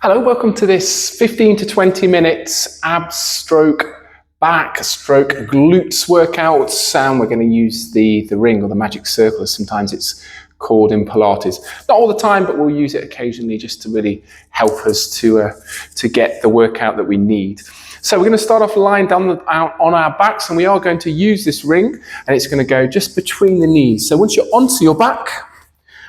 Hello, welcome to this 15 to 20 minutes abs stroke back stroke glutes workouts, and we're going to use the ring or the magic circle, as sometimes it's called in Pilates. Not all the time, but we'll use it occasionally just to really help us to get the workout that we need. So we're going to start off lying down on our backs, and we are going to use this ring, and it's going to go just between the knees. So once you're onto your back,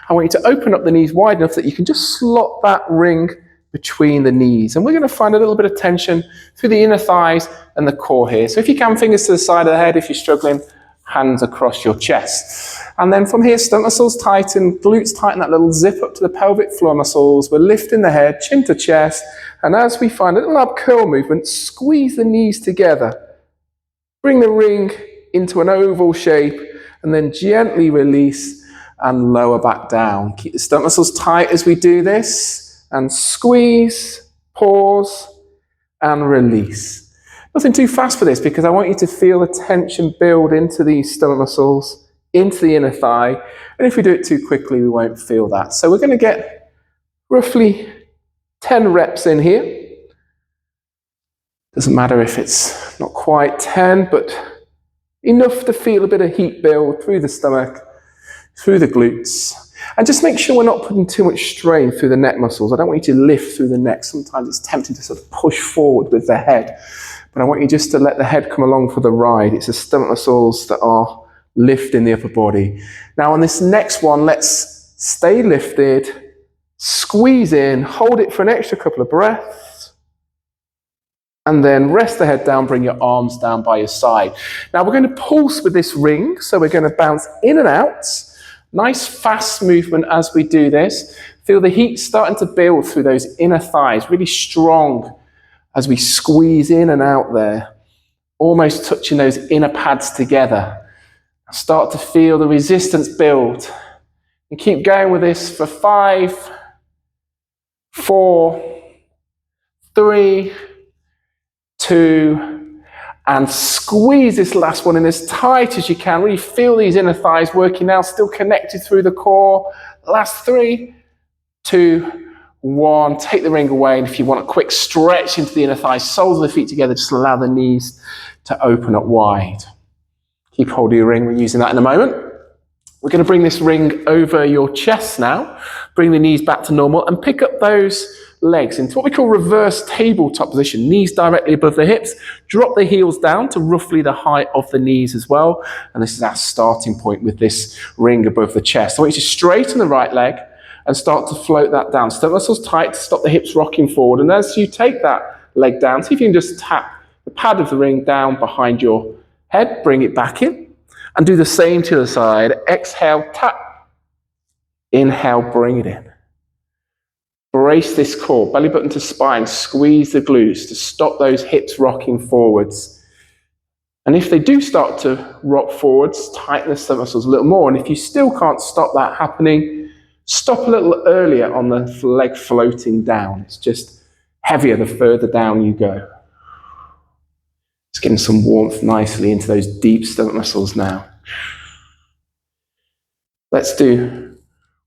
I want you to open up the knees wide enough that you can just slot that ring between the knees. And we're going to find a little bit of tension through the inner thighs and the core here. So if you can, fingers to the side of the head. If you're struggling, hands across your chest. And then from here, stomach muscles tighten, glutes tighten, that little zip up to the pelvic floor muscles. We're lifting the head, chin to chest. And as we find a little ab curl movement, squeeze the knees together. Bring the ring into an oval shape and then gently release and lower back down. Keep the stomach muscles tight as we do this. And squeeze, pause, and release. Nothing too fast for this, because I want you to feel the tension build into these stomach muscles, into the inner thigh. And if we do it too quickly, we won't feel that. So we're going to get roughly 10 reps in here. Doesn't matter if it's not quite 10, but enough to feel a bit of heat build through the stomach, through the glutes. And just make sure we're not putting too much strain through the neck muscles. I don't want you to lift through the neck. Sometimes it's tempting to sort of push forward with the head, but I want you just to let the head come along for the ride. It's the stomach muscles that are lifting the upper body. Now on this next one, let's stay lifted, squeeze in, hold it for an extra couple of breaths, and then rest the head down, bring your arms down by your side. Now we're going to pulse with this ring, so we're going to bounce in and out. Nice fast movement as we do this. Feel the heat starting to build through those inner thighs, really strong as we squeeze in and out there, almost touching those inner pads together. Start to feel the resistance build. And keep going with this for 5, 4, 3, 2, and squeeze this last one in as tight as you can. Really feel these inner thighs working now, still connected through the core. Last 3, 2, 1. Take the ring away, and if you want a quick stretch into the inner thighs, soles of the feet together, just allow the knees to open up wide. Keep hold of your ring. We're using that in a moment. We're going to bring this ring over your chest now. Bring the knees back to normal and pick up those legs into what we call reverse tabletop position. Knees directly above the hips. Drop the heels down to roughly the height of the knees as well. And this is our starting point with this ring above the chest. I want you to straighten the right leg and start to float that down. Stomach muscles tight to stop the hips rocking forward. And as you take that leg down, see if you can just tap the pad of the ring down behind your head. Bring it back in. And do the same to the side. Exhale, tap. Inhale, bring it in. Brace this core, belly button to spine, squeeze the glutes to stop those hips rocking forwards. And if they do start to rock forwards, tighten the stomach muscles a little more. And if you still can't stop that happening, stop a little earlier on the leg floating down. It's just heavier the further down you go. Just getting some warmth nicely into those deep stomach muscles now. Let's do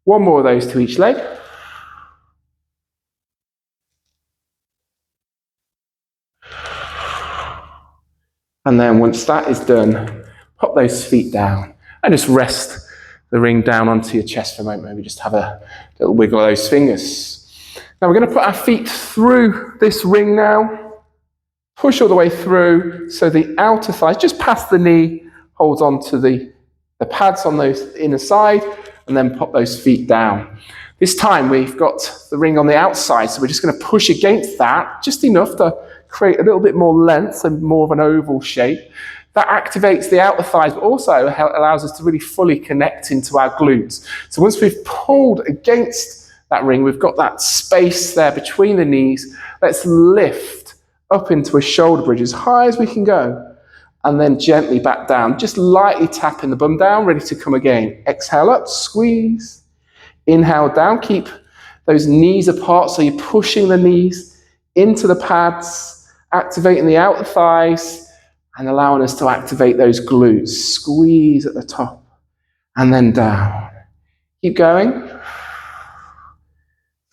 one more of those to each leg. And then once that is done, pop those feet down and just rest the ring down onto your chest for a moment. Maybe just have a little wiggle of those fingers. Now we're going to put our feet through this ring now. Push all the way through so the outer thighs, just past the knee, holds onto the pads on those inner side, and then pop those feet down. This time we've got the ring on the outside, so we're just going to push against that, just enough to create a little bit more length and more of an oval shape. That activates the outer thighs, but also allows us to really fully connect into our glutes. So once we've pulled against that ring, we've got that space there between the knees. Let's lift up into a shoulder bridge as high as we can go, and then gently back down, just lightly tapping the bum down, ready to come again. Exhale up, squeeze. Inhale down, keep those knees apart, so you're pushing the knees into the pads, activating the outer thighs, and allowing us to activate those glutes. Squeeze at the top, and then down. Keep going.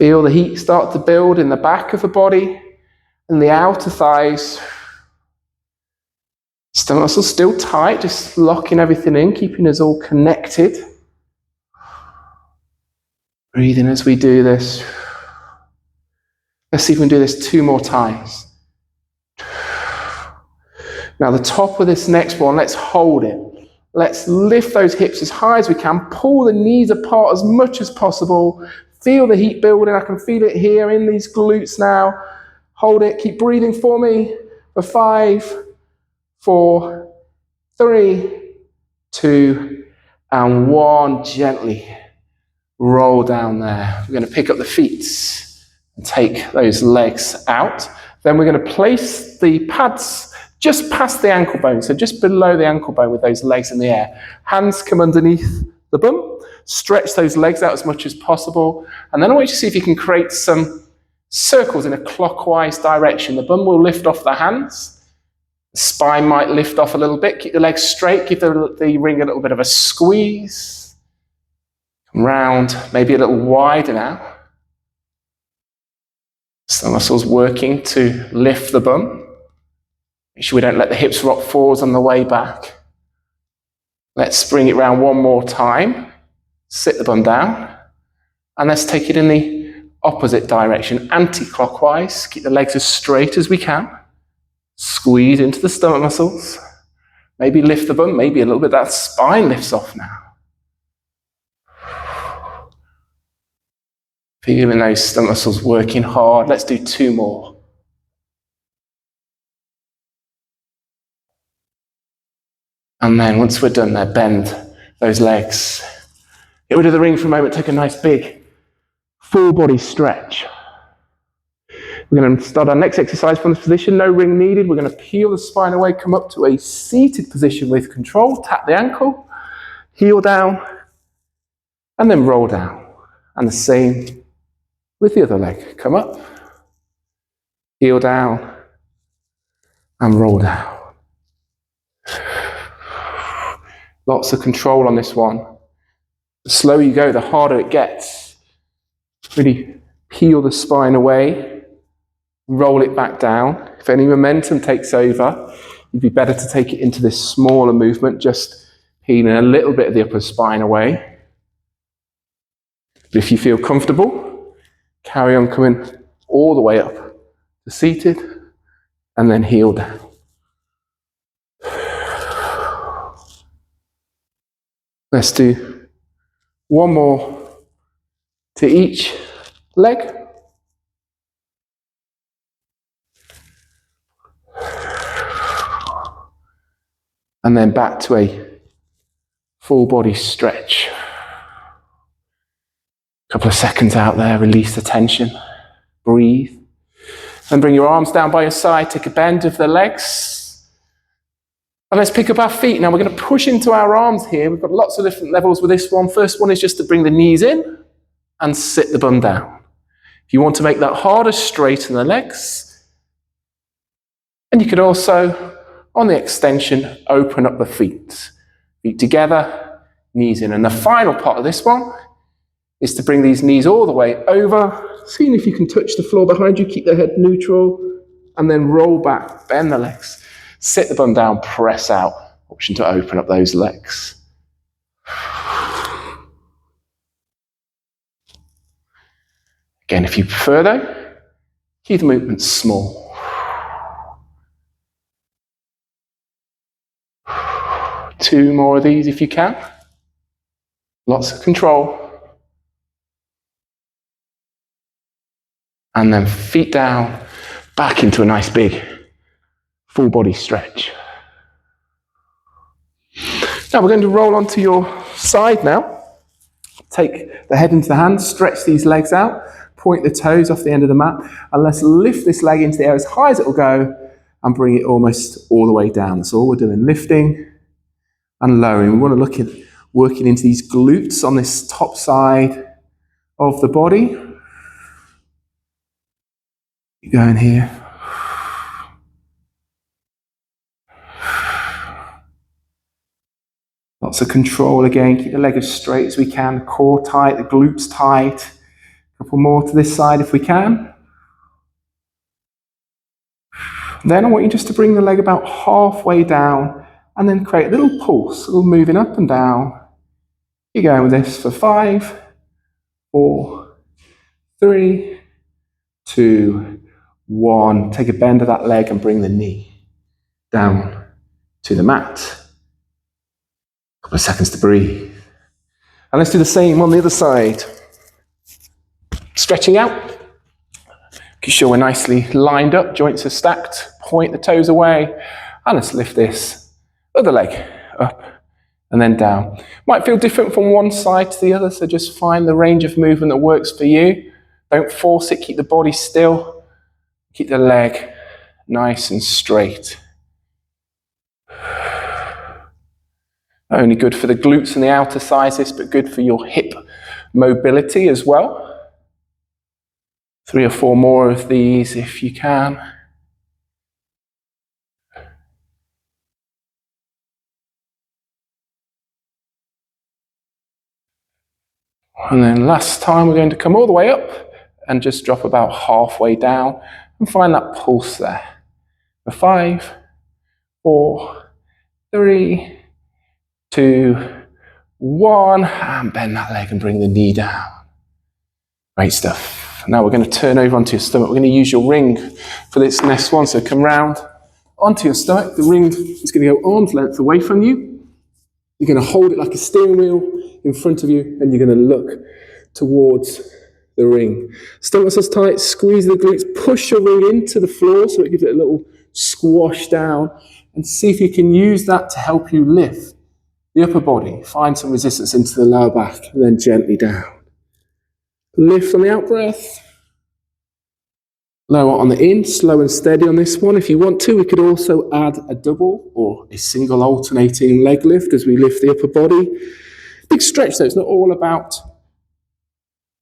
Feel the heat start to build in the back of the body and the outer thighs. Stomach muscles still tight, just locking everything in, keeping us all connected. Breathing as we do this. Let's see if we can do this 2 more times. Now the top of this next one, let's hold it. Let's lift those hips as high as we can. Pull the knees apart as much as possible. Feel the heat building. I can feel it here in these glutes now. Hold it. Keep breathing for me. For 5, 4, 3, 2, and 1. Gently roll down there. We're going to pick up the feet and take those legs out. Then we're going to place the pads just past the ankle bone, so just below the ankle bone with those legs in the air. Hands come underneath the bum. Stretch those legs out as much as possible. And then I want you to see if you can create some circles in a clockwise direction. The bum will lift off the hands. The spine might lift off a little bit. Keep the legs straight. Give the ring a little bit of a squeeze. Come round, maybe a little wider now. So the muscles working to lift the bum. Make sure we don't let the hips rock forwards on the way back. Let's bring it round one more time. Sit the bum down. And let's take it in the opposite direction, anti-clockwise. Keep the legs as straight as we can. Squeeze into the stomach muscles. Maybe lift the bum, maybe a little bit that spine lifts off now. Feeling those stomach muscles working hard. Let's do 2 more. And then once we're done there, bend those legs. Get rid of the ring for a moment, take a nice big full body stretch. We're going to start our next exercise from this position, no ring needed. We're going to peel the spine away, come up to a seated position with control, tap the ankle, heel down, and then roll down. And the same with the other leg. Come up, heel down, and roll down. Lots of control on this one. The slower you go, the harder it gets. Really peel the spine away, roll it back down. If any momentum takes over, it'd be better to take it into this smaller movement, just peeling a little bit of the upper spine away. But if you feel comfortable, carry on coming all the way up to seated, and then heel down. Let's do 1 more to each leg. And then back to a full body stretch. A couple of seconds out there, release the tension, breathe. Then bring your arms down by your side, take a bend of the legs. And let's pick up our feet. Now we're going to push into our arms here. We've got lots of different levels with this one. First one is just to bring the knees in and sit the bum down. If you want to make that harder, straighten the legs. And you could also, on the extension, open up the feet. Feet together, knees in. And the final part of this one is to bring these knees all the way over, seeing if you can touch the floor behind you, keep the head neutral, and then roll back, bend the legs. Sit the bum down, press out. Option to open up those legs. Again, if you prefer though, keep the movements small. 2 more of these if you can. Lots of control. And then feet down, back into a nice big full body stretch. Now we're going to roll onto your side now. Take the head into the hands, stretch these legs out, point the toes off the end of the mat, and let's lift this leg into the air as high as it will go and bring it almost all the way down. That's all we're doing, lifting and lowering. We want to look at working into these glutes on this top side of the body. Keep going here. Lots of control again. Keep the leg as straight as we can. The core tight, the glutes tight. Couple more to this side if we can. Then I want you just to bring the leg about halfway down and then create a little pulse, a little moving up and down. You're going with this for 5, 4, 3, 2, 1. Take a bend of that leg and bring the knee down to the mat. A couple of seconds to breathe. And let's do the same on the other side. Stretching out. Making sure we're nicely lined up, joints are stacked. Point the toes away. And let's lift this other leg up and then down. Might feel different from one side to the other, so just find the range of movement that works for you. Don't force it, keep the body still. Keep the leg nice and straight. Not only good for the glutes and the outer thighs, but good for your hip mobility as well. 3 or 4 more of these if you can. And then last time we're going to come all the way up and just drop about halfway down and find that pulse there. For 5, 4, 3, 2, 1, and bend that leg and bring the knee down. Great stuff. Now we're going to turn over onto your stomach. We're going to use your ring for this next one. So come round onto your stomach. The ring is going to go arm's length away from you. You're going to hold it like a steering wheel in front of you, and you're going to look towards the ring. Stomach muscles tight, squeeze the glutes, push your ring into the floor so it gives it a little squash down, and see if you can use that to help you lift the upper body. Find some resistance into the lower back, and then gently down. Lift on the out breath. Lower on the in, slow and steady on this one. If you want to, we could also add a double or a single alternating leg lift as we lift the upper body. Big stretch though, it's not all about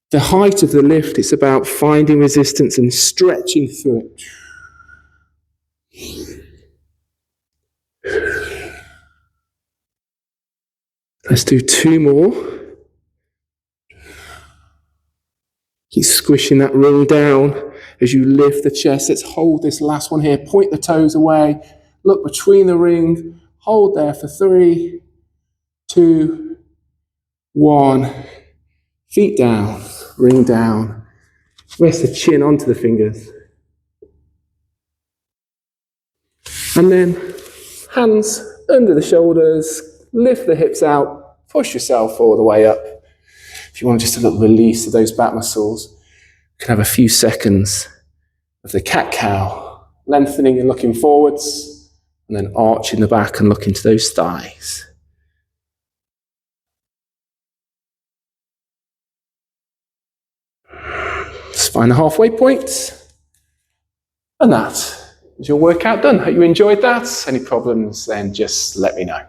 the height of the lift, it's about finding resistance and stretching through it. Let's do 2 more. Keep squishing that ring down as you lift the chest. Let's hold this last one here. Point the toes away. Look between the ring. Hold there for 3, 2, 1. Feet down. Ring down. Rest the chin onto the fingers. And then hands under the shoulders. Lift the hips out. Push yourself all the way up. If you want just a little release of those back muscles, you can have a few seconds of the cat-cow, lengthening and looking forwards, and then arching the back and looking to those thighs. Just find the halfway point. And that is your workout done. Hope you enjoyed that. Any problems, then just let me know.